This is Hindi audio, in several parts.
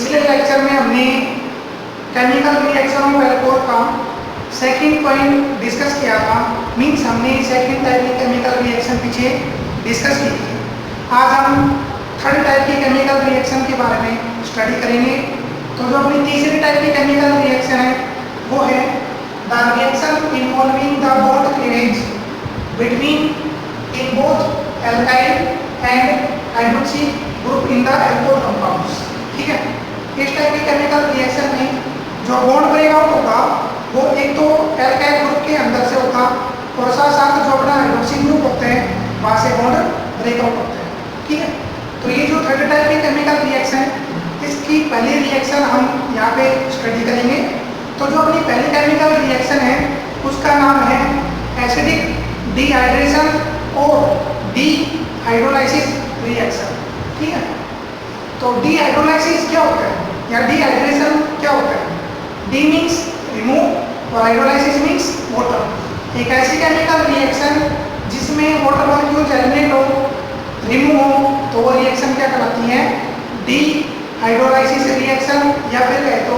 पिछले लेक्चर में हमने केमिकल रिएक्शन ऑफ एल्कोहल का सेकंड पॉइंट डिस्कस किया था। मीन्स हमने सेकंड टाइप की केमिकल रिएक्शन पीछे डिस्कस की थी। आज हम थर्ड टाइप की केमिकल रिएक्शन के बारे में स्टडी करेंगे। तो जो अपनी तीसरी टाइप की केमिकल रिएक्शन है वो है the reaction involving the bond cleavage between in both alkyl and hydroxy group in the alcohol compounds. ठीक है, इस टाइप की केमिकल रिएक्शन में जो बॉन्ड ब्रेकआउट होगा वो एक तो एल्काइल ग्रुप के अंदर से होगा और साथ साथ जो अपना हाइड्रोक्सी ग्रुप होते हैं वहां से बॉन्ड ब्रेकआउट होते हैं। ठीक है, तो ये जो थर्ड टाइप की केमिकल रिएक्शन है इसकी पहली रिएक्शन हम यहाँ पे स्टडी करेंगे। तो जो अपनी पहली केमिकल रिएक्शन है उसका नाम है एसिडिक डिहाइड्रेशन और डीहाइड्रोलाइसिस रिएक्शन। ठीक है, तो डीहाइड्रोलाइसिस क्या होता है या डिहाइड्रेशन क्या होता है? डी मीन्स रिमूव और हाइड्रोलाइसिस मीन्स वाटर। एक ऐसी केमिकल रिएक्शन जिसमें वाटर मॉलिक्यूल्स एलिमिनेट हो, रिमूव हो, तो वो रिएक्शन क्या कहलाती है? डीहाइड्रोलाइसिस रिएक्शन या फिर कहे तो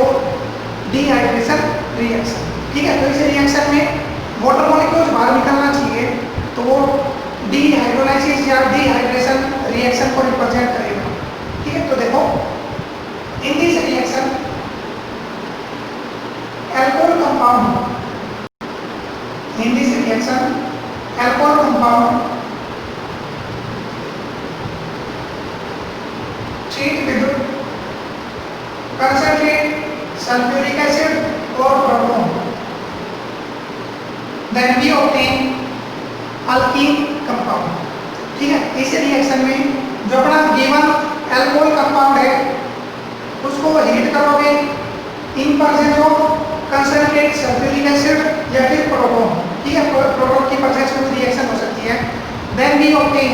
डीहाइड्रेशन रिएक्शन। ठीक है, तो इस रिएक्शन में वाटर मॉलिक्यूल्स बाहर निकलना चाहिए तो वो डीहाइड्रोलाइसिस या डीहाइड्रेशन रिएक्शन को रिप्रेजेंट करेगा। ठीक है, तो देखो in this reaction alcohol compound in this reaction alcohol compound treat with concentrate sulfuric acid or proton, then we obtain alkene compound। ठीक है, इस रिएक्शन में जो अपना गिवन अल्कोहल कंपाउंड है उसको हीट करोगे इन presence of concentrate sulphuric acid या फिर प्रोटॉन। ठीक है, प्रोटॉन की प्रेजेंस में रिएक्शन हो सकती है। Then we obtain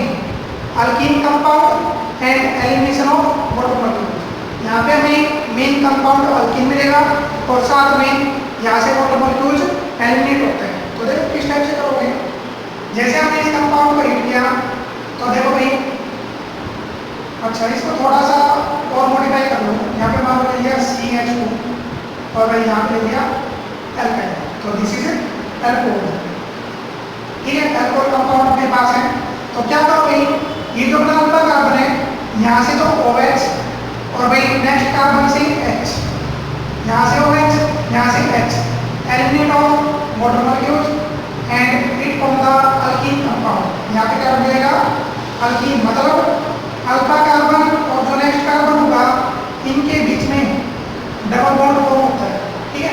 alkene compound and elimination of water molecules. यहाँ पे हमें मेन कंपाउंड अल्कीन मिलेगा और साथ में यहाँ से वाटर मॉलिक्यूल्स एलिमिनेट होते हैं। तो देखो किस टाइप से करोगे, जैसे हमने इस कंपाउंड को हीट किया तो देखो भाई, अच्छा इसको थोड़ा सा और मॉडिफाई कर लो। यहाँ पे मान लो लिया CH2 और भाई यहाँ पे लिया एल्काइल, तो दिस इज एल्कोहल। ठीक है, एल्कोहल कंपाउंड अपने पास है तो क्या करोगे, ये जो अपना अल्फा कार्बन है यहाँ से तो OH और भाई नेक्स्ट कार्बन से H, यहाँ से OH यहाँ से H, eliminate of water molecules and it form the alkyne compound. यहाँ पे क्या मिलेगा? अल्कीन। मतलब अल्फा कार्बन और जो नेक्स्ट कार्बन होगा इनके बीच में डबल बॉन्ड फॉर्म होता है। ठीक है,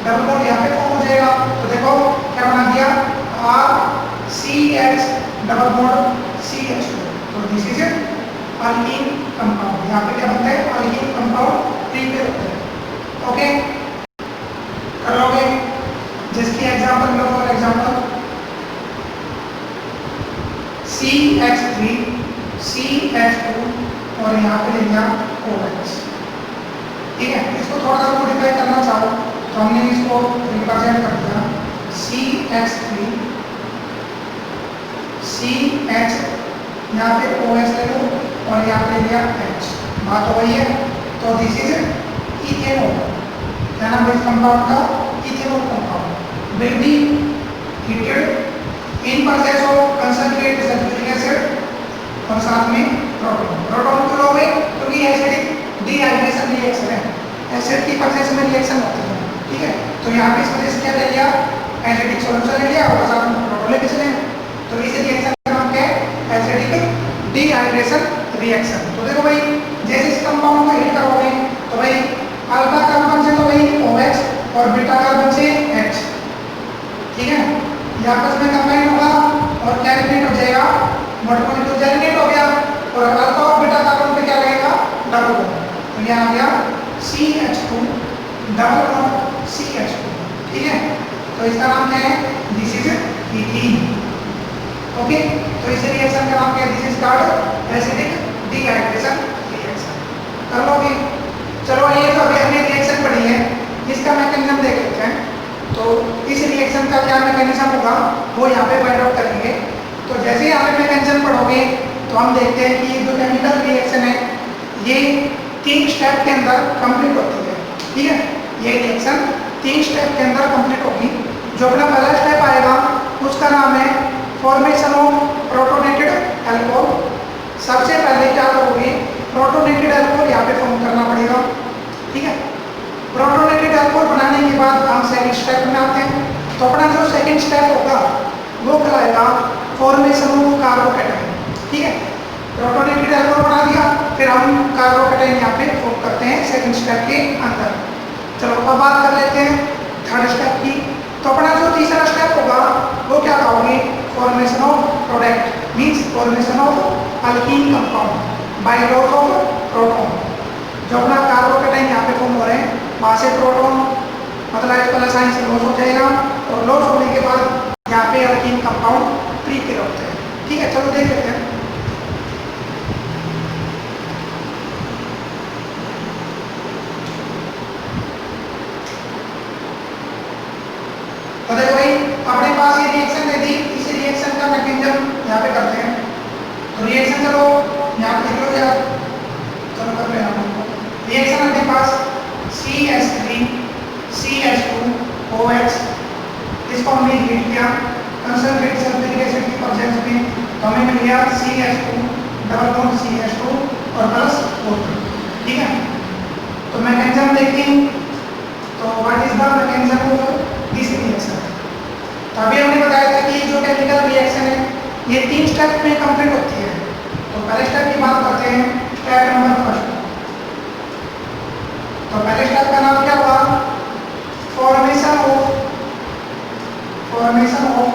डबल बॉन्ड यहाँ पे फॉर्म हो जाएगा। तो देखो क्या बना दिया, RCH डबल बॉन्ड CH2। तो दिस इज अल्कीन कंपाउंड। यहाँ पे क्या बनता है? अल्कीन कंपाउंड प्रिपेयर होता है। ओके, कर लोगे? जिसकी example low, for example CH3 CH2 और यहाँ पे ले लिया OH। ठीक है, इसको थोड़ा सा मॉडिफाई करना चाहो तो हमने इसको रिप्रेजेंट कर दिया CH3 CH, यहाँ पे OH ले लो और यहाँ पे लिया H। बात हो गई है। तो दिस इज इथेनॉल। क्या नाम है इस कंपाउंड का? Ethanol compound will be heated in presence of concentrate sulphuric acid और साथ में प्रोटॉन। प्रोटॉन क्यों लोगे? क्योंकि एसिडिक डिहाइड्रेशन रिएक्शन है, एसिड की प्रेजेंस में रिएक्शन होती है। ठीक है, तो यहाँ पे इस वजह से क्या ले लिया? एसिडिक सॉल्यूशन ले लिया और साथ में प्रोटॉन लेके चले। तो इस रिएक्शन का नाम क्या है? Acidic dehydration reaction. तो देखो भाई, जैसे इस कंपाउंड को हीट करोगे तो भाई अल्फा कार्बन से तो भाई OH और बीटा कार्बन से H। ठीक है, ये आपस में कंबाइन होगा और क्या एलिमिनेट हो जाएगा? वाटर मॉलिक्यूल एलिमिनेट हो गया और अल्फा और बीटा कार्बन पे क्या लगेगा? Double bond. तो ये आ गया CH2 डबल बॉन्ड CH2। ठीक है, तो इसका नाम क्या है? This is ethene. ओके, तो इस रिएक्शन का नाम क्या है? This is called acidic dehydration reaction. कर लोगे? चलो, ये जो अभी हमने रिएक्शन पढ़ी है इसका मैकेनिज्म देख लेते हैं। तो इस रिएक्शन का क्या मैकेनिज्म होगा वो यहाँ पे फाइंड आउट करेंगे। तो जैसे ही आप मैकेनिज्म पढ़ोगे तो हम देखते हैं कि जो केमिकल रिएक्शन है ये 3 स्टेप के अंदर कंप्लीट होती है। ठीक है, ये रिएक्शन 3 स्टेप के अंदर कंप्लीट होगी। जो अपना पहला स्टेप आएगा उसका नाम है फॉर्मेशन ऑफ प्रोटोनेटेड अल्कोहल। सबसे पहले क्या करोगे, प्रोटोनेटेड अल्कोहल यहाँ पे फॉर्म करना पड़ेगा। ठीक है, प्रोटोनेटेड अल्कोहल बनाने के बाद हम सेकंड स्टेप में आते हैं। तो अपना जो सेकंड स्टेप होगा वो कहलाएगा फॉर्मेशन ऑफ कार्बोकैटायन। ठीक है, प्रोटोनेटेड अल्कोहल बना दिया, फिर हम कार्बोकैटायन यहाँ पे फॉर्म करते हैं सेकंड स्टेप के अंदर। चलो अब बात कर लेते हैं थर्ड स्टेप की। तो अपना जो तीसरा स्टेप होगा वो क्या कहोगे, formation of product means formation of alkyne compound by loss of proton. जो अपना कार्बोकैटायन यहाँ पे फॉर्म हो रहे हैं वहाँ से प्रोटॉन मतलब प्लस आयन से लॉस हो जाएगा और लॉस होने के बाद यहाँ पे अल्कीन कंपाउंड प्रीपेयर होते हैं। ठीक है, चलो देख लेते हैं। तो देखो भाई अपने पास ये रिएक्शन दे दी, इस रिएक्शन का मैकेनिज्म यहाँ पे करते हैं। तो रिएक्शन चलो यहाँ पे लिख लो यार, चलो कर लेना। रिएक्शन अपने पास CH3 CH2OH, इसको हमने हीट किया कंसंट्रेटेड सल्फ्यूरिक एसिड की प्रेजेंस में, तो हमें मिल गया CH2 डबल बॉन्ड CH2 और प्लस O2। ठीक है, तो मैकेनिज्म देखें तो what is the mechanism of this reaction. तो अभी हमने बताया था कि जो केमिकल रिएक्शन है ये 3 स्टेप में कंप्लीट होती है। तो पहले स्टेप की बात करते हैं, स्टेप नंबर फर्स्ट। तो पहले स्टेप का नाम क्या हुआ, formation of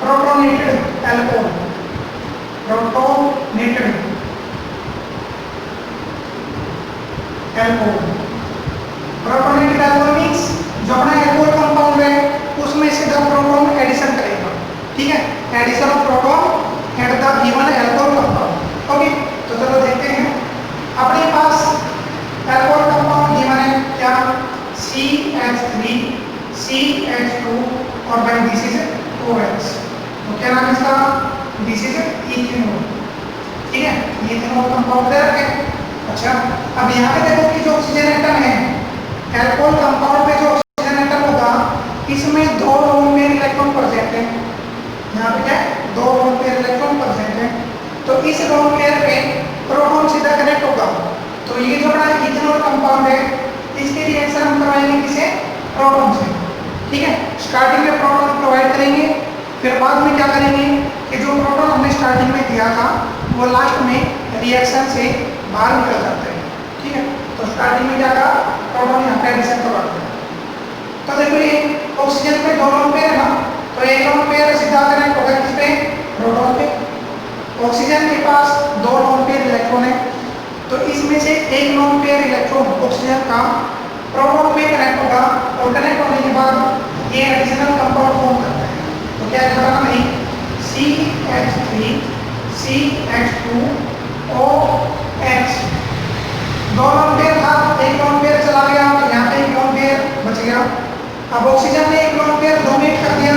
protonated alcohol. Protonated alcohol, protonated alcohol means जो अपना अल्कोहल कंपाउंड है उसमें से द प्रोटॉन एडिशन करेगा। ठीक है, addition of proton at the given alcohol compound. Okay, तो चलो देखते हैं। अपने पास अल्कोहल कंपाउंड गिवन है क्या, CH3 CH2 और बाय दिस इज OH। तो क्या नाम है इसका, दिस इज इथेनॉल। ठीक है, इथेनॉल कंपाउंड दे रखे। अच्छा, अब यहाँ पे देखो कि जो ऑक्सीजन एटम है अल्कोहल कंपाउंड में, जो ऑक्सीजन एटम होगा इसमें 2 लोन पेयर इलेक्ट्रॉन प्रेजेंट है। यहाँ पे क्या है, 2 लोन पेयर इलेक्ट्रॉन प्रेजेंट है। तो इस लोन पेयर पे प्रोटॉन सीधा कनेक्ट होगा। तो ये जो हमारा इथेनॉल कंपाउंड है इसके रिएक्शन हम करवाएंगे किसे, प्रोटॉन से। ठीक है, स्टार्टिंग में प्रोटॉन प्रोवाइड करेंगे, फिर बाद में क्या करेंगे कि जो प्रोटॉन हमने स्टार्टिंग में दिया था वो लास्ट में रिएक्शन से बाहर निकल जाते हैं। ठीक है, तो स्टार्टिंग में क्या कहा, प्रोटॉन यहाँ पे एडिशन करवाते हैं। तो देखो ये ऑक्सीजन पे 2 लोन पेयर है ना, तो एक लोन पेयर सीधा कनेक्ट होगा किस पे, प्रोटॉन पे। ऑक्सीजन के पास 2 लोन पेयर इलेक्ट्रॉन है, तो इसमें से एक लोन पेयर इलेक्ट्रॉन ऑक्सीजन का प्रोटॉन पे कनेक्ट होगा और कनेक्ट होने के बाद ये एडिशनल कंपाउंड फॉर्म करता है। तो क्या करना नहीं, CH3 CH2OH। 2 लोन पेयर था, एक लोन पेयर चला गया तो यहाँ पे एक लोन पेयर बच गया। अब ऑक्सीजन ने एक लोन पेयर डोनेट कर दिया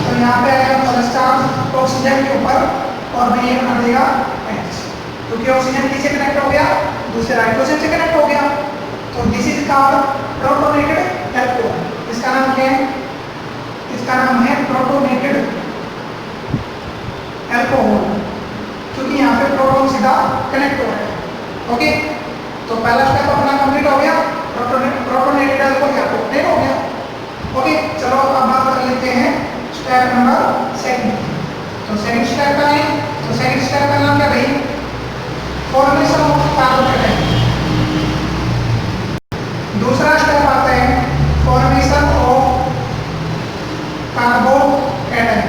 तो यहाँ पे आएगा प्लस चार्ज ऑक्सीजन के ऊपर और ये बना देगा H, क्योंकि ऑक्सीजन किससे कनेक्ट हो गया, दूसरे हाइड्रोजन से कनेक्ट हो गया। तो this is called protonated alcohol. इसका नाम क्या है, इसका नाम है प्रोटोनेटेड अल्कोहल, क्योंकि यहाँ पे प्रोटॉन सीधा कनेक्ट हो रहा है। ओके, तो पहला स्टेप अपना कंप्लीट हो गया, प्रोटोनेटेड अल्कोहल यहाँ पे ऑब्टेन हो गया। ओके, चलो अब बात कर लेते हैं स्टेप नंबर सेकंड। तो सेकंड स्टेप का है, तो सेकंड स्टेप का नाम क्या भाई, फॉर्मेशन ऑफ कार्बोकैटायन। दूसरा स्टेप आता है फॉर्मेशन ऑफ कार्बोकैटायन।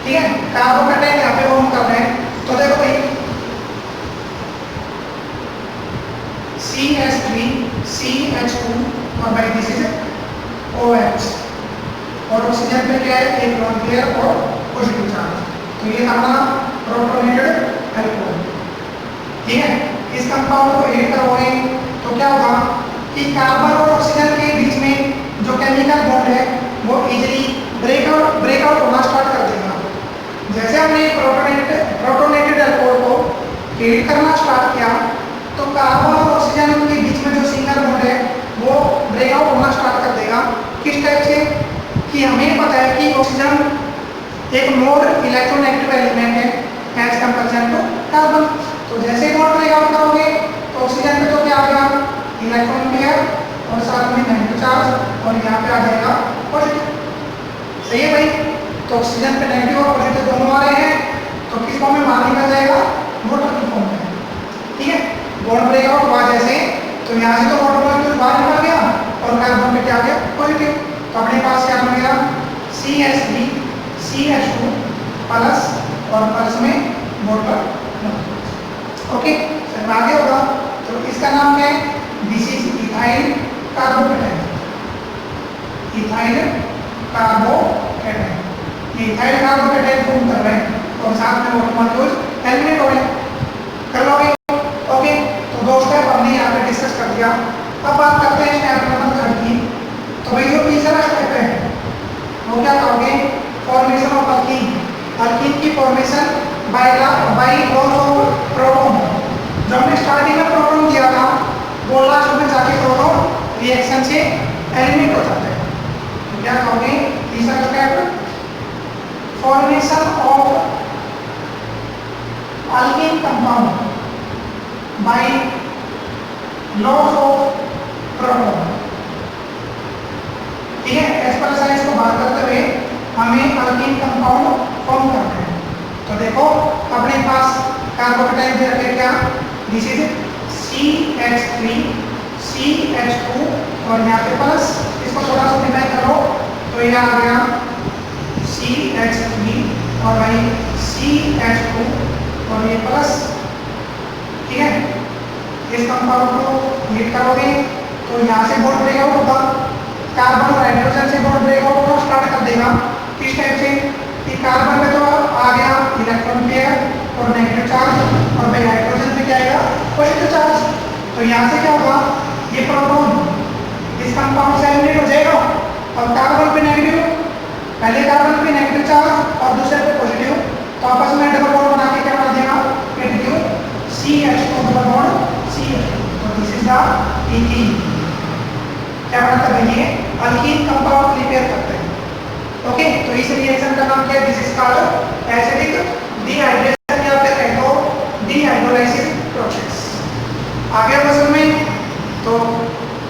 ठीक है, कार्बोकैटायन यहाँ पे फॉर्म कर रहे हैं। तो देखो भाई CH3 CH2 और बाय दिस इज OH और ऑक्सीजन पे क्या है, एक लोन पेयर और पॉजिटिव चार्ज। तो ये हमारा प्रोटोनेटेड अल्कोहल। ठीक है, इस कंपाउंड को ऐड करोगे तो क्या होगा कि कार्बन और ऑक्सीजन के बीच में जो केमिकल बॉन्ड है वो इजीली ब्रेकआउट होना स्टार्ट कर देगा। जैसे हमने प्रोटोनेटेड अल्कोहल को ऐड करना स्टार्ट किया ऑक्सीजन के बीच में जो सिंगल बॉन्ड है वो ब्रेकआउट होना स्टार्ट कर देगा। किस टाइप से कि हमें पता है कि ऑक्सीजन एक मोर इलेक्ट्रोनेगेटिव एलिमेंट है एज कंपेरिजन टू कार्बन। तो जैसे बॉन्ड ब्रेकआउट करोगे तो ऑक्सीजन पे तो क्या आ गया, इलेक्ट्रॉन पेयर और साथ में नेगेटिव चार्ज और यहाँ पे आ जाएगा पॉजिटिव। सही है भाई। तो ऑक्सीजन पे नेगेटिव और पॉजिटिव दोनों आ रहे हैं, तो किस फॉर्म में बाहर निकल जाएगा, वाटर की फॉर्म में। ठीक है, बॉन्ड ब्रेकआउट हुआ जैसे, तो यहाँ से तो वाटर मॉलिक्यूल बाहर निकल गया और कार्बन पे क्या आ गया, पॉजिटिव। तो अपने पास क्या बन गया, CH3 CH2 प्लस और प्लस में वाटर। ओके, चलो आगे होगा। तो इसका नाम क्या है, this is ethyl carbocation. Ethyl carbocation, ये इथाइल कार्बोकेटाइन फॉर्म कर रहे हैं और साथ में वाटर मॉलिक्यूल एलिमिनेट हो रहे हैं। कर लोगे? ओके, तो दो स्टेप हमने यहाँ पे डिस्कस कर दिया। अब बात करते हैं स्टेप नंबर 3 की। तो भाई जो तीसरा स्टेप है वो क्या कहोगे, फॉर्मेशन ऑफ अल्कीन। अल्कीन की formation by loss of proton. जब हमने स्टार्टिंग में प्रोटॉन दिया था वो लास्ट में जाके प्रोटॉन रिएक्शन से एलिमिनेट हो जाता है। तो क्या कहोगे, तीसरा step formation of alkyne compound by loss of proton. ठीक है, एस पर साइज को बात करते हुए हमें अल्कीन कंपाउंड फॉर्म करना है। तो देखो अपने पास कार्बोकेटाइन दे रखे क्या, दिस इज CH3 CH2 और यहाँ पे प्लस, इसको थोड़ा सा डिवाइड करो तो ये आ गया CH3 और भाई CH2 और ये प्लस। ठीक है, इस कंपाउंड को हीट करोगे तो यहाँ से बॉन्ड ब्रेकआउट होगा, कार्बन और हाइड्रोजन से बॉन्ड ब्रेकआउट होना स्टार्ट कर देगा। किस टाइप से कि कार्बन में तो आ गया इलेक्ट्रॉन पेयर और नेगेटिव चार्ज और भाई हाइड्रोजन में क्या आएगा, पॉजिटिव चार्ज। तो यहाँ से क्या होगा, ये प्रोटॉन इस कंपाउंड से एलिमिनेट हो जाएगा और कार्बन पे नेगेटिव, पहले कार्बन पे नेगेटिव चार्ज और दूसरे पे पॉजिटिव, तो आपस में डबल बॉन्ड बना के क्या बना देगा, negative CH2 double bond CH2। तो दिस इज द एथीन। क्या बनता है, ये अल्कीन कंपाउंड प्रिपेयर करते हैं। ओके, तो इस रिएक्शन का नाम क्या है, this is called acidic dehydration या फिर कह दो डिहाइड्रोलाइसिस प्रोसेस। आगे क्वेश्चन में तो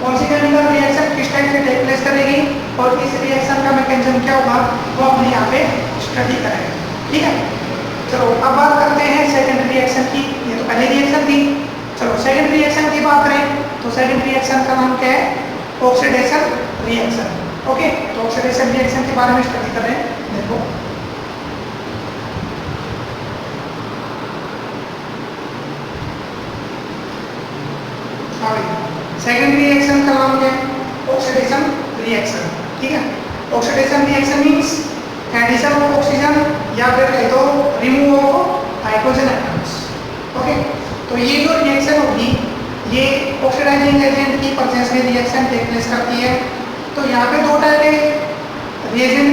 कौन सी केमिकल रिएक्शन किस टाइम से टेक प्लेस करेगी और इस रिएक्शन का मैकेनिज्म क्या होगा वो अपने यहाँ पे स्टडी करेंगे। ठीक है, चलो अब बात करते हैं सेकेंड रिएक्शन की। ये तो पहली रिएक्शन थी, चलो सेकेंड रिएक्शन की बात करें तो सेकेंड रिएक्शन का नाम क्या है, ऑक्सीडेशन रिएक्शन। ओके, तो ऑक्सीडेशन रिएक्शन के बारे में स्टडी कर रहे हैं। देखो सेकेंड रिएक्शन का नाम क्या है, ऑक्सीडेशन रिएक्शन। ठीक है, oxidation reaction means addition of oxygen या फिर कह दो remove of hydrogen atoms. Okay, तो ये जो रिएक्शन होगी ये ऑक्सीडाइजिंग एजेंट की प्रेजेंस में रिएक्शन टेक प्लेस करती है। तो यहाँ पे दो टाइप के एजेंट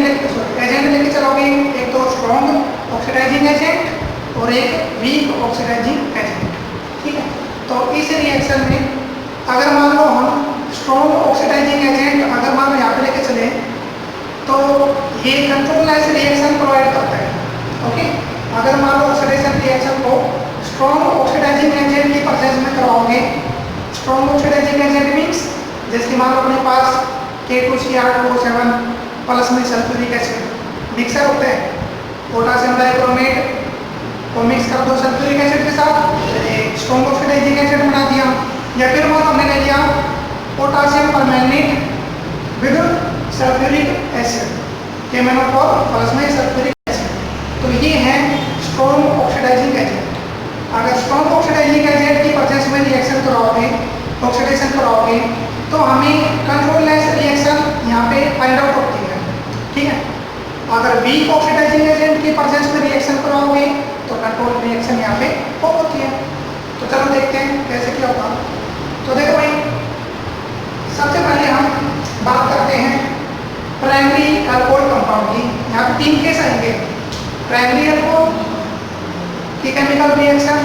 लेके चलोगे, एक तो स्ट्रॉन्ग ऑक्सीडाइजिंग एजेंट और एक वीक ऑक्सीडाइजिंग एजेंट। ठीक है, तो इस रिएक्शन में अगर मान लो हम स्ट्रॉन्ग ऑक्सीडाइजिंग एजेंट अगर मान लो यहाँ पे लेके चले तो ये कंट्रोललेस रिएक्शन प्रोवाइड करता है। ओके, अगर मान लो ऑक्सीडेशन रिएक्शन को स्ट्रॉन्ग ऑक्सीडाइजिंग एजेंट की प्रेजेंस में करवाओगे, स्ट्रॉन्ग ऑक्सीडाइजिंग एजेंट मींस जैसे मान लो अपने पास K2Cr2O7 प्लस में सल्फ्यूरिक एसिड मिक्सर होते हैं, पोटासियम डाइक्रोमेट को मिक्स कर दो सल्फ्यूरिक एसिड के साथ, स्ट्रॉन्ग ऑक्सीडाइजिंग एजेंट बना दिया। या फिर मान हमने ले लिया potassium permanganate with sulphuric acid, KMnO4 plus में सल्फ्यूरिक एसिड, तो ये है स्ट्रॉन्ग ऑक्सीडाइजिंग एजेंट। अगर स्ट्रॉन्ग ऑक्सीडाइजिंग एजेंट की प्रेजेंस में रिएक्शन कराओगे, ऑक्सीडेशन कराओगे तो हमें कंट्रोललेस रिएक्शन यहाँ पे फाइंड आउट होती है। ठीक है, अगर वीक ऑक्सीडाइजिंग एजेंट की प्रेजेंस में रिएक्शन कराओगे तो कंट्रोल रिएक्शन यहाँ पे फॉर्म होती है। तो चलो देखते हैं कैसे क्या होगा। तो देखो भाई, सबसे पहले हम बात करते हैं प्राइमरी अल्कोहल कंपाउंड की। यहाँ पे 3 केस आएंगे, प्राइमरी अल्कोहल की केमिकल रिएक्शन,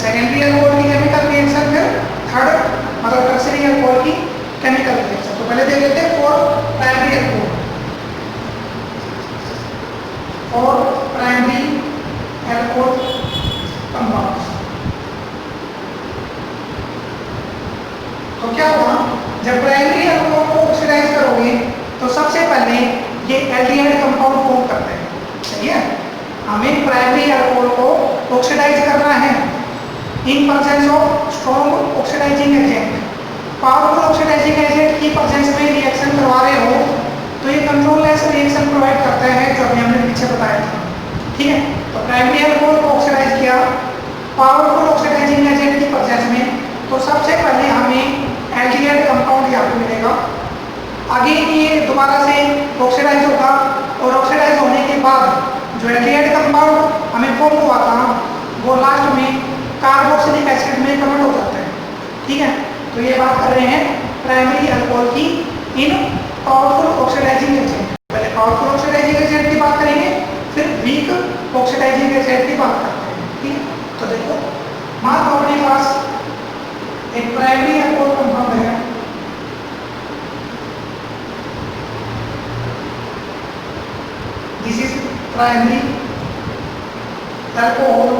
सेकेंडरी अल्कोहल की केमिकल रिएक्शन, फिर थर्ड मतलब टर्सरी अल्कोहल की केमिकल रिएक्शन। तो पहले देख लेते हैं for primary alcohol. For primary alcohol compounds तो क्या हुआ, जब प्राइमरी अल्कोहल को ऑक्सीडाइज करोगे तो सबसे पहले ये एल्डिहाइड कंपाउंड फॉर्म करते हैं। सही है, हमें प्राइमरी अल्कोहल को ऑक्सीडाइज करना है in presence of strong oxidising agent. Powerful oxidising agent की प्रेजेंस में रिएक्शन करवा रहे हो तो ये कंट्रोल लेस रिएक्शन प्रोवाइड करता है, जो अभी हमने पीछे बताया था। ठीक है, तो प्राइमरी अल्कोहल को ऑक्सीडाइज किया पावरफुल ऑक्सीडाइजिंग एजेंट की प्रेजेंस में, तो सबसे पहले हमें एल्डिहाइड कंपाउंड यहाँ पे मिलेगा। आगे ये दोबारा से ऑक्सीडाइज होगा और ऑक्सीडाइज होने के बाद जो एल्डिहाइड कंपाउंड हमें फॉर्म हुआ था वो लास्ट में कार्बोक्सिलिक एसिड में कन्वर्ट हो जाता है। ठीक है, तो ये बात कर रहे हैं प्राइमरी अल्कोहल की इन पावरफुल ऑक्सीडाइजिंग एजेंट। पहले पावरफुल ऑक्सीडाइजिंग एजेंट की बात करेंगे, फिर वीक ऑक्सीडाइजिंग एजेंट की बात करते हैं। ठीक है, तो देखो मान लो अपने पास एक प्राइमरी अल्कोहल कंपाउंड है, this is primary alcohol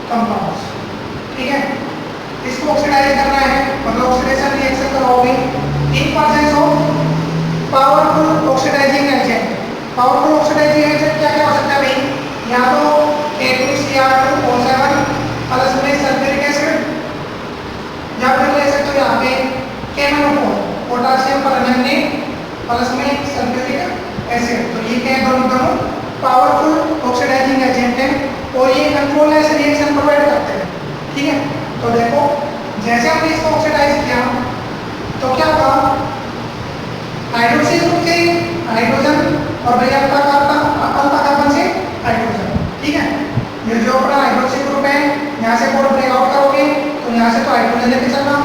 compounds. ठीक है, इसको ऑक्सीडाइज करना है, मतलब ऑक्सीडेशन रिएक्शन कराओगे in presence of powerful oxidising agent. Powerful oxidising agent क्या क्या हो सकता है भाई, या तो K2Cr2O7 प्लस में सल्फ्यूरिक एसिड, या फिर ले सकते हो यहाँ पे KMnO4 पोटेशियम परमैंगनेट प्लस में सल्फ्यूरिक एसिड। तो ये क्या है, दोनों पावरफुल ऑक्सीडाइजिंग एजेंट है और ये कंट्रोल लेस रिएक्शन प्रोवाइड करते हैं। ठीक है, तो देखो जैसे हमने इसको ऑक्सीडाइज किया तो क्या हुआ, हाइड्रोक्सी ग्रुप से हाइड्रोजन और भाई अल्फा कार्बन से हाइड्रोजन। ठीक है, ये जो अपना हाइड्रोक्सी ग्रुप है यहाँ से बोर्ड ब्रेकआउट करोगे तो यहाँ से तो हाइड्रोजन लेके चलना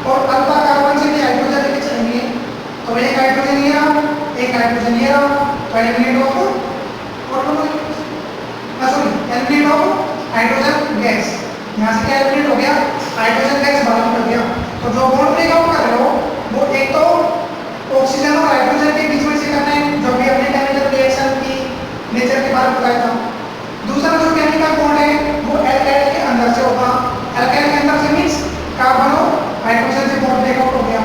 और अल्फा कार्बन से भी हाइड्रोजन लेके चलेंगे। तो एक हाइड्रोजन ये रहा, एक हाइड्रोजन ये रहा, तो eliminate of eliminate of hydrogen gas. यहाँ से क्या एलिमिनेट हो गया, हाइड्रोजन गैस बाहर निकल गया। तो जो बॉन्ड ब्रेकआउट कर रहे हो वो एक तो ऑक्सीजन और हाइड्रोजन के बीच में से करना है, जो भी अपने केमिकल रिएक्शन की नेचर के बारे में बताया था। दूसरा जो केमिकल बॉन्ड है वो एल्काइल के अंदर से होगा। एल्काइल के अंदर से मींस कार्बन और हाइड्रोजन से बॉन्ड ब्रेकआउट हो गया।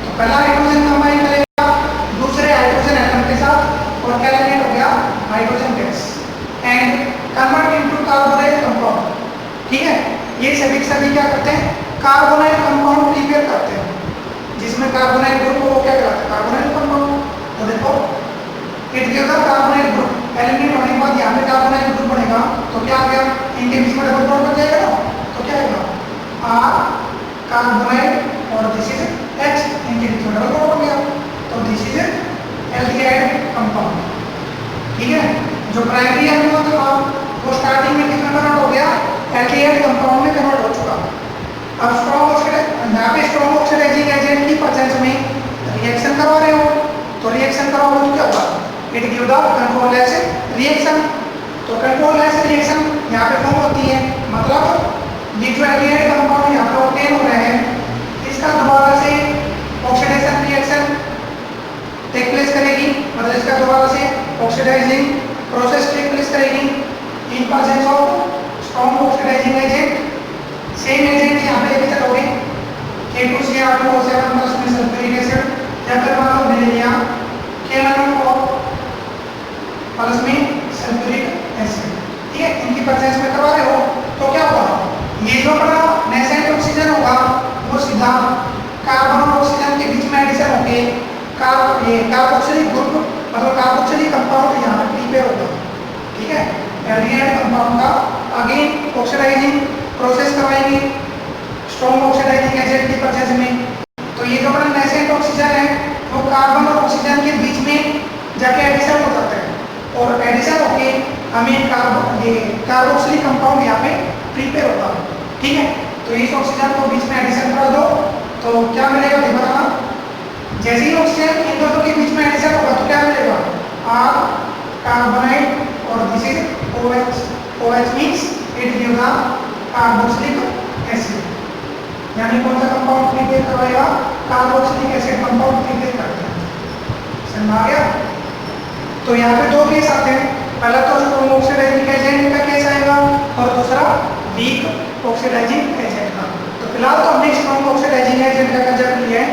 तो पहला हाइड्रोजन कंबाइन करेगा दूसरे हाइड्रोजन एटम के साथ और क्या एलिमिनेट हो गया, hydrogen gas and convert into carbonyl compound. ठीक है, ये सभी क्या करते हैं, कार्बोनाइल कंपाउंड प्रिपेयर करते हैं, जिसमें कार्बोनाइल ग्रुप को क्या कहलाता है, कार्बोनाइल कंपाउंड। तो देखो it gives the carbonyl group. Eliminate होने के बाद यहाँ पे कार्बोनाइल ग्रुप बनेगा तो क्या आ गया, इनके बीच में डबल बॉन्ड बन जाएगा ना, तो क्या आएगा R कार्बोनाइल और दिस इज H, इनके बीच में डबल बॉन्ड हो गया तो दिस इज एल्डिहाइड कंपाउंड। ठीक है, जो प्राइमरी अल्कोहल था वो स्टार्टिंग में किसमें कन्वर्ट हो गया, एल्डिहाइड कंपाउंड में कन्वर्ट हो चुका। अब स्ट्रॉन्ग ऑक्सीडाइज, यहाँ पे स्ट्रॉन्ग ऑक्सीडाइजिंग एजेंट की प्रेजेंस में रिएक्शन करवा रहे हो तो रिएक्शन कराओगे तो क्या होगा, it give the control less reaction. तो कंट्रोल लेस रिएक्शन यहाँ पे फॉर्म होती है, मतलब ये जो एल्डिहाइड कंपाउंड यहाँ पे ऑब्टेन हो रहे हैं इसका दोबारा से ऑक्सीडेशन रिएक्शन टेक प्लेस करेगी, मतलब इसका दोबारा से ऑक्सीडाइजिंग प्रोसेस टेक प्लेस करेगी in presence of strong oxidising agent. Same agent यहाँ पे लेके चलोगे K2Cr2O7 प्लस में सल्फ्यूरिक एसिड, या फिर मान लो मैंने लिया KMnO4 प्लस में सल्फ्यूरिक एसिड। ठीक है, इनकी प्रेजेंस में करवा रहे हो तो क्या होगा, ये जो अपना नेसेंट ऑक्सीजन होगा वो सीधा कार्बन और ऑक्सीजन के बीच में एडिशन होके कार्बोक्सिलिक ग्रुप मतलब कार्बोक्सिलिक कंपाउंड यहाँ पे प्रिपेयर होगा। ठीक है, एल्डिहाइड कंपाउंड का अगेन ऑक्सीडाइजिंग प्रोसेस करवाएंगे स्ट्रॉन्ग ऑक्सीडाइजिंग एजेंट की प्रेजेंस में। तो ये जो अपना नेसेंट ऑक्सीजन है वो कार्बन और ऑक्सीजन के बीच में जाके एडिशन हो जाता है और एडिशन होके हमें कार्बोक्सिलिक कंपाउंड यहाँ पे प्रिपेयर होगा। ठीक है, तो इस ऑक्सीजन को बीच में एडिशन कर दो तो क्या मिलेगा, देखो ना, जैसे ही ऑक्सीजन इन दोनों के बीच में एडिशन होगा तो क्या मिलेगा, R कार्बोनाइल और this is OH। OH means it give the carboxylic acid. यानी कौन सा कंपाउंड प्रिपेयर करवाएगा, कार्बोक्सिलिक एसिड कंपाउंड प्रिपेयर करता है। समझ आ गया। तो यहाँ पे दो केस आते हैं, पहला तो स्ट्रॉन्ग ऑक्सीडाइजिंग एजेंट का केस आएगा और दूसरा वीक ऑक्सीडाइजिंग एजेंट का। तो फिलहाल तो हमने स्ट्रॉन्ग ऑक्सीडाइजिंग एजेंट का कंसेप्ट लिया है।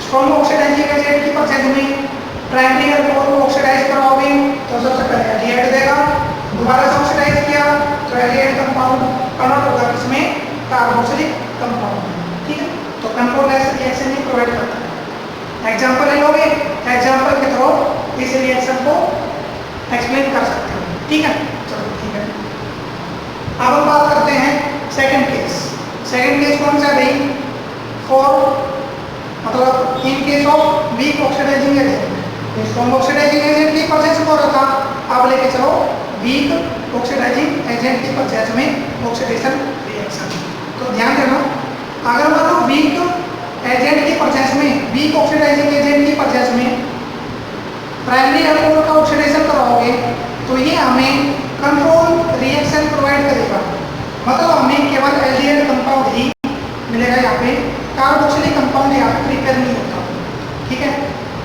स्ट्रॉन्ग ऑक्सीडाइजिंग एजेंट की प्रोसेस में प्राइमरी अल्कोहल को ऑक्सीडाइज कराओगे तो सबसे पहले एल्डिहाइड देगा, दोबारा से ऑक्सीडाइज किया तो एल्डिहाइड कंपाउंड कन्वर्ट होगा किसमें, कार्बोक्सिलिक कंपाउंड। ठीक है, तो कंट्रोल रिएक्शन ही प्रोवाइड करता है। एग्जांपल ले लोगे, एग्जांपल के थ्रू इस रिएक्शन को एक्सप्लेन कर सकते हो। ठीक है, चलो ठीक है। अब हम बात करते हैं सेकंड केस। सेकंड केस कौन सा है भाई, फॉर मतलब in case of weak oxidising agent. Strong oxidising agent की प्रोसेस हो रहा था, अब लेके चलो वीक ऑक्सीडाइजिंग एजेंट की प्रोसेस में ऑक्सीडेशन रिएक्शन। तो ध्यान देना, अगर मान लो वीक एजेंट की प्रोसेस में, वीक ऑक्सीडाइजिंग एजेंट की प्रोसेस में प्राइमरी अल्कोहल का ऑक्सीडेशन कराओगे तो ये हमें कंट्रोल रिएक्शन प्रोवाइड करेगा। मतलब हमें केवल एल्डिहाइड कंपाउंड ही मिलेगा, यहाँ पे कार्बोक्सिलिक कंपाउंड यहाँ पे प्रिपेयर नहीं होता। ठीक है,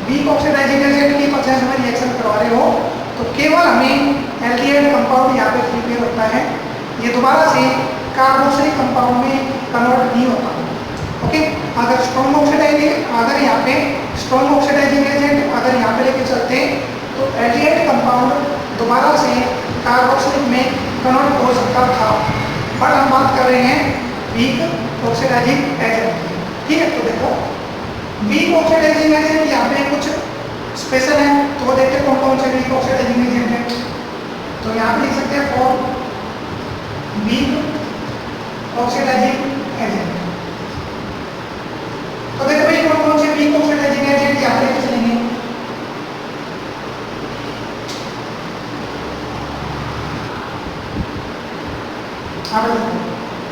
वीक ऑक्सीडाइजिंग एजेंट की प्रोसेस में रिएक्शन करवा रहे हो तो केवल हमें एल्डिहाइड कंपाउंड यहाँ पे प्रिपेयर होता है, ये दोबारा से कार्बोक्सिलिक कंपाउंड में कन्वर्ट नहीं होता। ओके, अगर स्ट्रॉन्ग ऑक्सीडाइजिंग, अगर यहाँ पे स्ट्रॉन्ग ऑक्सीडाइजिंग एजेंट अगर यहाँ पे लेके चलते तो एल्डिहाइड कंपाउंड दोबारा से कार्बोक्सिलिक में कन्वर्ट हो सकता था, बट हम बात कर रहे हैं वीक ऑक्सीडाइजिंग एजेंट की। ठीक है, तो देखो वीक ऑक्सीडाइजिंग एजेंट यहाँ पे कुछ स्पेशल है, तो वो देखते हैं कौन कौन से वीक ऑक्सीडाइजिंग एजेंट है। तो यहाँ पे लिख सकते हैं फॉर वीक ऑक्सीडाइजिंग एजेंट। तो देखो भाई कौन कौन से वीक ऑक्सीडाइजिंग एजेंट यहाँ पे चलेंगे।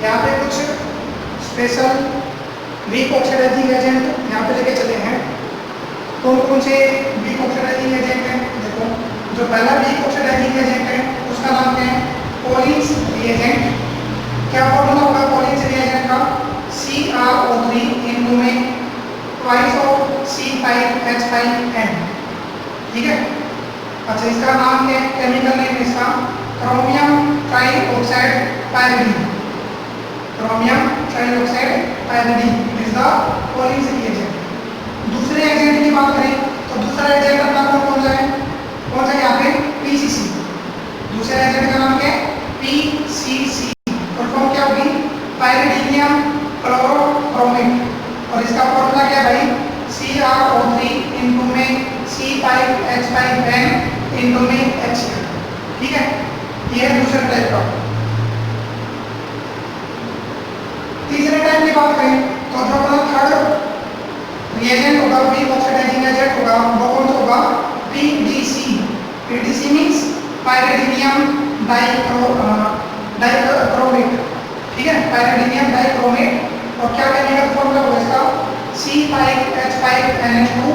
यहाँ पे कुछ स्पेशल वीक ऑक्सीडाइजिंग एजेंट यहाँ पे लेके चले हैं। कौन कौन से वीक ऑक्सीडाइजिंग एजेंट हैं, देखो जो पहला वीक ऑक्सीडाइजिंग एजेंट है उसका नाम क्या है, कॉलिन्स रिएजेंट। क्या फॉर्मूला होगा कॉलिन्स रिएजेंट का, CrO3 इनटू में ट्वाइस ऑफ C5H5N। ठीक है, अच्छा इसका नाम क्या है, केमिकल नेम इसका chromium trioxide pyridine. Chromium trioxide pyridine is the Collins reagent. दूसरे एजेंट की बात करें तो दूसरा एजेंट अपना कौन सा है, कौन सा यहाँ पे PCC। दूसरे एजेंट का नाम क्या है, PCC। और फॉर्म क्या होगी, पायरिडीनियम क्लोरोक्रोमेट। और इसका फॉर्मूला क्या है भाई, CrO3 इनटू में C5H5N इनटू में HCl। ठीक है, ये है दूसरे टाइप का। तीसरे टाइप की बात करें तो जो अपना थर्ड रिएजेंट होगा, वीक ऑक्सीडाइजिंग एजेंट होगा, वो कौन सा होगा, PDC। PDC means pyridinium dichromate. ठीक है, पायरिडीनियम डाइक्रोमेट। और क्या केमिकल फॉर्मूला होगा इसका, C5H5NH2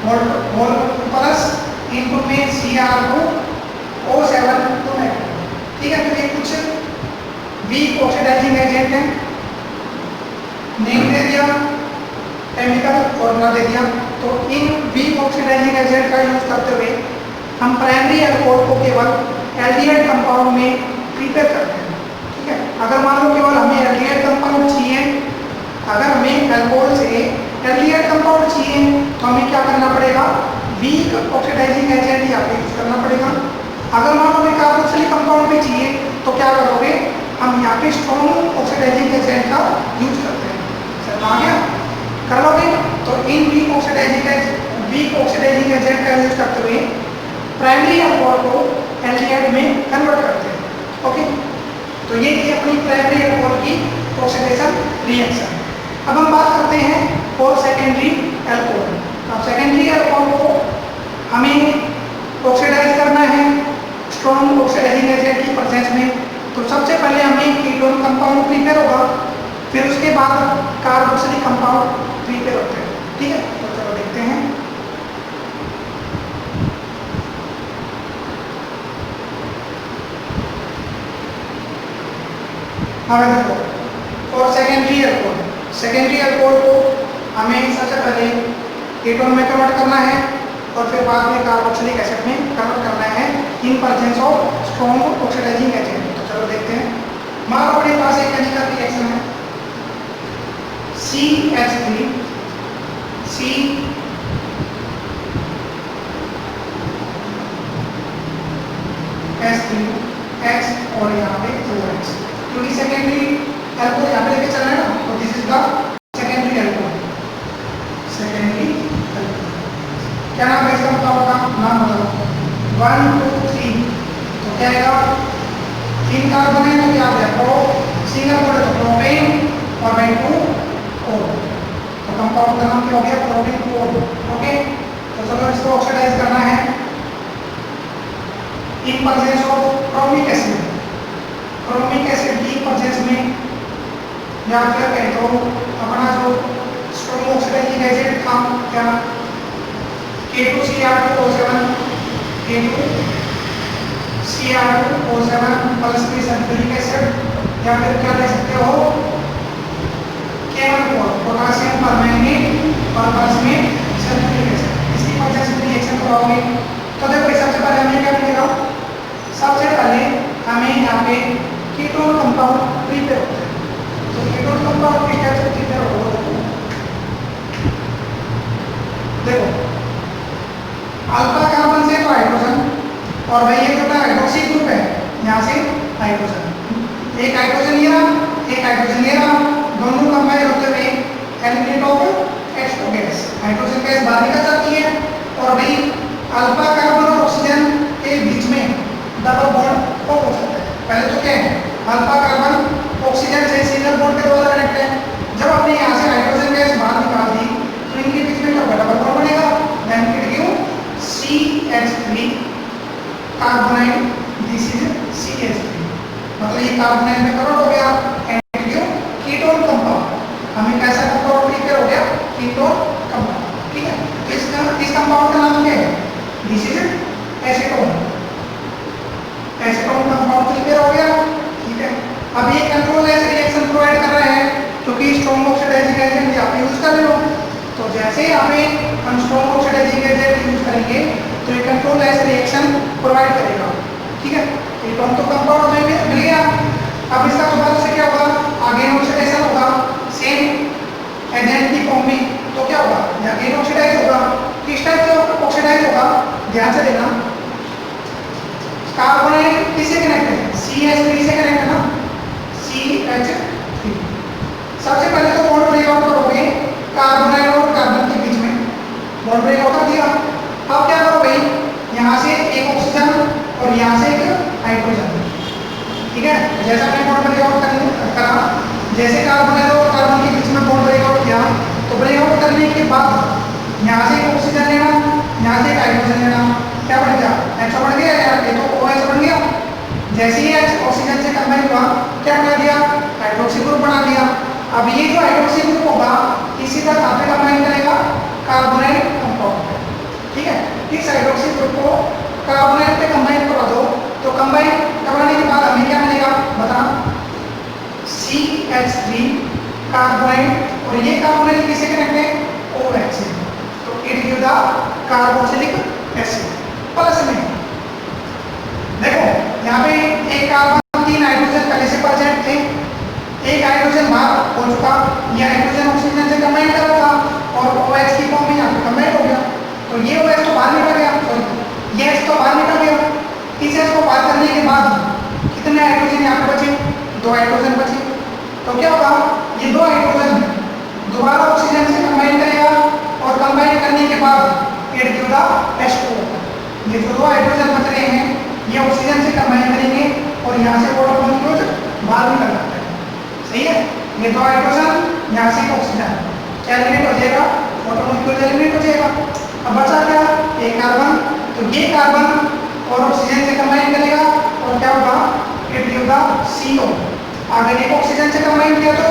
होल प्लस इनटू में Cr2O7 टोमेटो। ठीक है, तो ये कुछ वीक ऑक्सीडाइजिंग एजेंट हैं, नेम दे दिया, केमिकल फॉर्मूला दे दिया। तो इन वीक ऑक्सीडाइजिंग एजेंट का यूज करते हुए हम प्राइमरी अल्कोहल को केवल एल्डिहाइड कंपाउंड में प्रिपेयर करते हैं। ठीक है, अगर मान लो केवल हमें एल्डिहाइड कंपाउंड चाहिए, अगर हमें अल्कोहल से एल्डिहाइड कंपाउंड चाहिए तो हमें क्या करना पड़ेगा, वीक ऑक्सीडाइजिंग एजेंट यहाँ पे यूज करना पड़ेगा। अगर मान लो हमें कार्बोक्सिलिक कंपाउंड में चाहिए तो क्या करोगे, हम यहाँ पे स्ट्रॉन्ग ऑक्सीडाइजिंग एजेंट का यूज करते हैं। समझ आ गया, कर लोगे। तो इन वीक ऑक्सीडाइजिंग एजेंट का यूज करते हुए प्राइमरी अल्कोहल को एल्डिहाइड में कन्वर्ट करते हैं। ओके, तो ये थी अपनी प्राइमरी अल्कोहल की ऑक्सीडेशन रिएक्शन। अब हम बात करते हैं फॉर सेकेंडरी अल्कोहल। अब सेकेंडरी अल्कोहल को हमें ऑक्सीडाइज करना है स्ट्रॉन्ग ऑक्सीडाइजिंग एजेंट की प्रेजेंस में। तो सबसे पहले हमें कीटोन कंपाउंड प्रिपेयर होगा, फिर उसके बाद कार्बोक्सिलिक कंपाउंड प्रिपेयर होते हैं। ठीक है, तो चलो देखते हैं। अब देखो for secondary alcohol, secondary alcohol को हमें सबसे पहले कीटोन में कन्वर्ट करना है और फिर बाद में कार्बोक्सिलिक एसिड में कन्वर्ट करना है in presence of strong oxidising agent. तो चलो देखते हैं। मान लो अपने पास एक केमिकल रिएक्शन है CH3 C H3X और यहाँ पे 2X, क्योंकि सेकेंडरी अल्कोहल यहाँ पे लेके चल रहा है ना, तो this is the secondary alcohol. Secondary alcohol क्या नाम है इसका बताओ का नाम बताओ। 1 2 3 तो क्या आएगा, 3 कार्बन है तो क्या आ गया प्रो, सिंगल बॉन्ड तो प्रोपेन और बाई 2 O, तो कंपाउंड का नाम क्या हो गया प्रोपेन 4। ओके, तो चलो इसको ऑक्सीडाइज करना है in presence of chromic acid. Chromic acid की प्रेजेंस में या फिर कहें तो अपना जो स्ट्रॉन्ग ऑक्सीडाइजिंग एजेंट था क्या K2Cr2O7 K2Cr2O7 प्लस में सल्फ्यूरिक एसिड या फिर क्या ले सकते हो K1 पोटेशियम परमैंगनेट और प्लस में सल्फ्यूरिक एसिड। इसकी प्रेजेंस में रिएक्शन कराओगे तो देखो सबसे पहले हमें क्या मिलेगा, सबसे पहले हमें यहाँ पे कीटोन कंपाउंड प्रिपेयर होता है। तो कीटोन कंपाउंड किस टाइप से प्रिपेयर होगा देखो, अल्फा कार्बन से तो हाइड्रोजन और भाई ये जो हाइड्रोक्सी ग्रुप है यहाँ से हाइड्रोजन, एक हाइड्रोजन ये रहा एक हाइड्रोजन ये रहा, दोनों कंबाइन होते हुए eliminate of H2 gas, hydrogen gas बाहर निकल जाती है और भाई अल्फा कार्बन और ऑक्सीजन के बीच में डबल बॉन्ड फॉर्म हो सकता है। पहले तो क्या है अल्फा कार्बन ऑक्सीजन से सिंगल बॉन्ड के द्वारा कनेक्ट है, जब आपने यहाँ से हाइड्रोजन गैस बाहर निकाल दी तो इनके बीच में क्या डबल बॉन्ड बनेगा, then it give CH3 carbonyl, this is CH3, मतलब ये कार्बोनाइल में कन्वर्ट हो गया and it give ketone compound. हमें कैसा कंपाउंड प्रिपेयर हो गया कीटोन कंपाउंड। ठीक है, इस कंपाउंड का नाम क्या है, this is acetone. Acetone compound prepare हो गया। ठीक है, अब ये कंट्रोल एस रिएक्शन प्रोवाइड कर रहे हैं क्योंकि स्ट्रॉन्ग ऑक्सीडाइजिंग एजेंट आप यूज कर रहे हो, तो जैसे ही हम स्ट्रॉन्ग ऑक्सीडाइजिंग एजेंट यूज करेंगे तो ये कंट्रोल एस रिएक्शन प्रोवाइड करेगा। ठीक है, कीटोन तो कंपाउंड में मिल गया। अब इसका दोबारा से क्या होगा, आगे ऑक्सीडेशन होगा सेम एजेंट की फॉर्म में, तो क्या होगा अगेन ऑक्सीडाइज होगा। किस टाइप से ऑक्सीडाइज होगा, ध्यान से देखना, कार्बोनाइल किससे कनेक्ट है, CH3 से कनेक्ट है ना, CH3। सबसे पहले तो बॉन्ड ब्रेक आउट करोगे कार्बोनाइल और कार्बन के बीच में, बॉन्ड ब्रेक आउट कर दिया। अब क्या करोगे, यहाँ से एक ऑक्सीजन और यहाँ से एक हाइड्रोजन। ठीक है, जैसा मैंने बॉन्ड ब्रेक आउट करा, जैसे कार्बोनाइल और कार्बन के बीच में बॉन्ड ब्रेक आउट किया तो ब्रेक आउट करने के बाद यहाँ से एक ऑक्सीजन लेना, यहाँ से एक हाइड्रोजन लेना, क्या बढ़ गया H बढ़ गया यार, ये तो OH बन गया। जैसे ही H ऑक्सीजन से कंबाइन हुआ क्या बना दिया, हाइड्रोक्सी ग्रुप बना दिया। अब ये जो हाइड्रोक्सी ग्रुप होगा इसी का साथ में कंबाइन करेगा कार्बोनाइल कंपाउंड। ठीक है, इस हाइड्रोक्सी ग्रुप को कार्बोनाइल पे कंबाइन करा दो तो कंबाइन करवाने के बाद हमें क्या मिलेगा बताना, CH3 कार्बोनाइल, और ये कार्बोनाइल किससे कनेक्ट है OH से, तो it give the carboxylic acid. Plus में देखो यहाँ पे एक कार्बन 3 हाइड्रोजन पहले से प्रेजेंट थे, एक हाइड्रोजन बाहर हो चुका, ये हाइड्रोजन ऑक्सीजन से कंबाइन कर रहा था और OH की फॉर्म में यहाँ पे कंबाइन हो गया, तो ये OH तो बाहर निकल गया, सॉरी ये H तो बाहर निकल गया। इस H को बाहर करने के बाद कितने हाइड्रोजन यहाँ पे बचे, 2 हाइड्रोजन बचे, तो क्या होगा ये 2 हाइड्रोजन दोबारा ऑक्सीजन से कंबाइन करेगा और कंबाइन करने के बाद इट गिव द H2। ये जो 2 हाइड्रोजन बच रहे हैं ये ऑक्सीजन से कंबाइन करेंगे और यहाँ से वाटर मॉलिक्यूल बाहर निकल जाता है। सही है, ये 2 हाइड्रोजन यहाँ से ऑक्सीजन एलिमिनेट हो जाएगा, वाटर मॉलिक्यूल एलिमिनेट हो जाएगा। अब बचा क्या, एक कार्बन, तो ये कार्बन और ऑक्सीजन से कंबाइन करेगा और क्या होगा, इट गिव द CO। अगर एक ऑक्सीजन से कंबाइन किया तो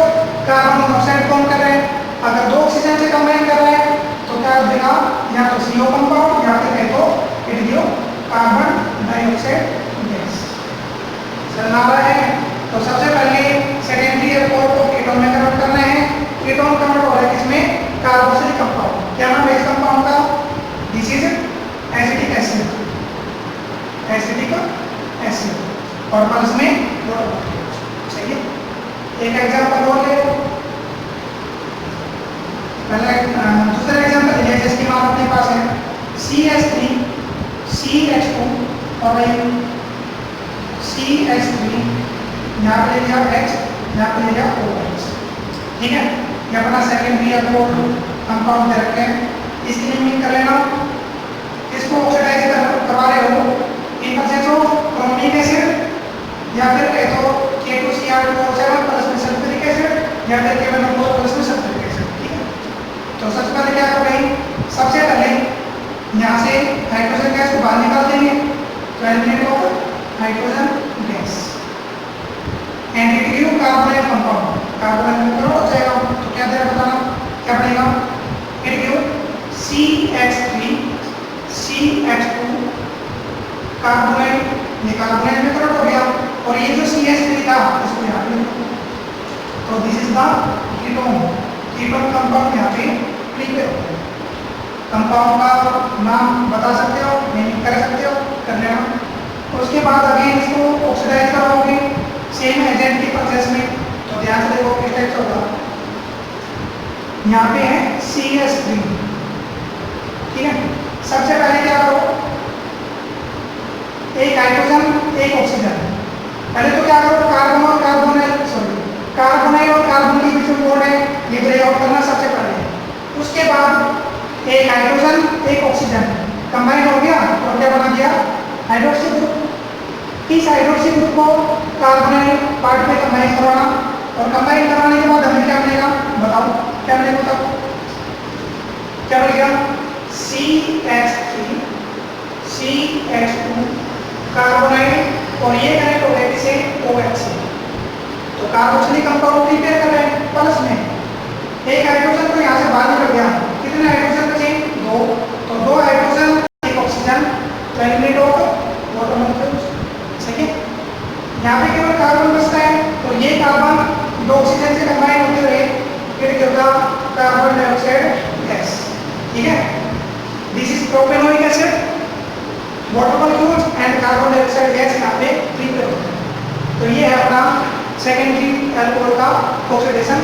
कार्बन मोनोऑक्साइड फॉर्म कर रहे हैं, अगर 2 ऑक्सीजन से कंबाइन कर रहे हैं तो क्या हो जाएगा, या तो CO कंपाउंड या फिर कहें तो it give carbon dioxide gas. चलना रहा है, तो सबसे पहले सेकेंडरी अल्कोहल को कीटोन में कन्वर्ट करना है। कीटोन और प्लस में वाटर मॉलिक्यूल्स। सही है। एक एग्जांपल और ले लो। पहला दूसरा एग्जांपल है जिसकी मान अपने पास है CH3 CH2 और CH3, यहाँ पे ले लिया H, यहाँ पे ले लिया OH। ठीक है, ये अपना सेकेंडरी या फोर्थ कंपाउंड दे रखे हैं, इसकी नेमिंग कर लेना। इसको ऑक्सीडाइज करवा रहे हो इन प्रेजेंस ऑफ क्रोमिक एसिड या फिर कहे तो K2Cr2O7 प्लस में सल्फ्यूरिक एसिड या फिर K1O4 प्लस में सल्फ्यूरिक एसिड। ठीक है, तो सबसे पहले क्या कर रहे हैं, सबसे पहले यहाँ से हाइड्रोजन गैस को बाहर निकाल देंगे, तो eliminate of hydrogen gas and it give carbonyl compound. Carbonyl करो हो जाएगा, तो क्या दे रहा बताना, क्या बनेगा, it give CH3 CH2 carbonyl, ये कार्बोनाइल में कन्वर्ट हो गया, और ये जो CH3 था इसको यहाँ पे लिखो, तो this is the ketone. Ketone compound यहाँ पे प्रिपेयर हो गया। कंपाउंड का नाम बता सकते हो, नेमिंग कर सकते हो, कर लेना। उसके बाद अगेन इसको ऑक्सीडाइज कराओगे सेम एजेंट की प्रोसेस में, तो ध्यान से देखो किस टाइप से होगा। यहाँ पे है CH3। ठीक है, सबसे पहले क्या करो, एक हाइड्रोजन एक ऑक्सीजन, पहले तो क्या करो कार्बन और कार्बोनाइल और कार्बन के बीच में बॉन्ड है, ये ब्रेक आउट करना सबसे पहले। उसके बाद एक हाइड्रोजन एक ऑक्सीजन कंबाइन हो गया, और क्या बना दिया, हाइड्रोक्सी ग्रुप। इस हाइड्रोक्सी ग्रुप को कार्बोनाइल पार्ट में कंबाइन करवाना, और कंबाइन करवाने के बाद हमें क्या मिलेगा, बताओ क्या मिलेगा, बताओ क्या मिलेगा, CH3 CH2 कार्बोनाइल, और ये कनेक्ट हो गया किसे, OH से। तो कार्बोक्सिलिक कंपाउंड प्रिपेयर कर रहे हैं, प्लस में एक हाइड्रोजन तो यहाँ से बाहर निकल गया, कितने हाइड्रोजन बचे, 2, तो 2 हाइड्रोजन एक ऑक्सीजन, तो एलिमिनेट ऑफ वाटर मॉलिक्यूल्स। सही है, यहाँ पे केवल कार्बन बचता है, तो ये कार्बन 2 ऑक्सीजन से कंबाइन होते हुए फिर गिरता कार्बन डाइऑक्साइड गैस। ठीक है, this is propanoic acid, water molecules and carbon dioxide gas यहाँ पे प्रिपेयर होते हैं। तो ये है अपना सेकेंडरी अल्कोहल का ऑक्सीडेशन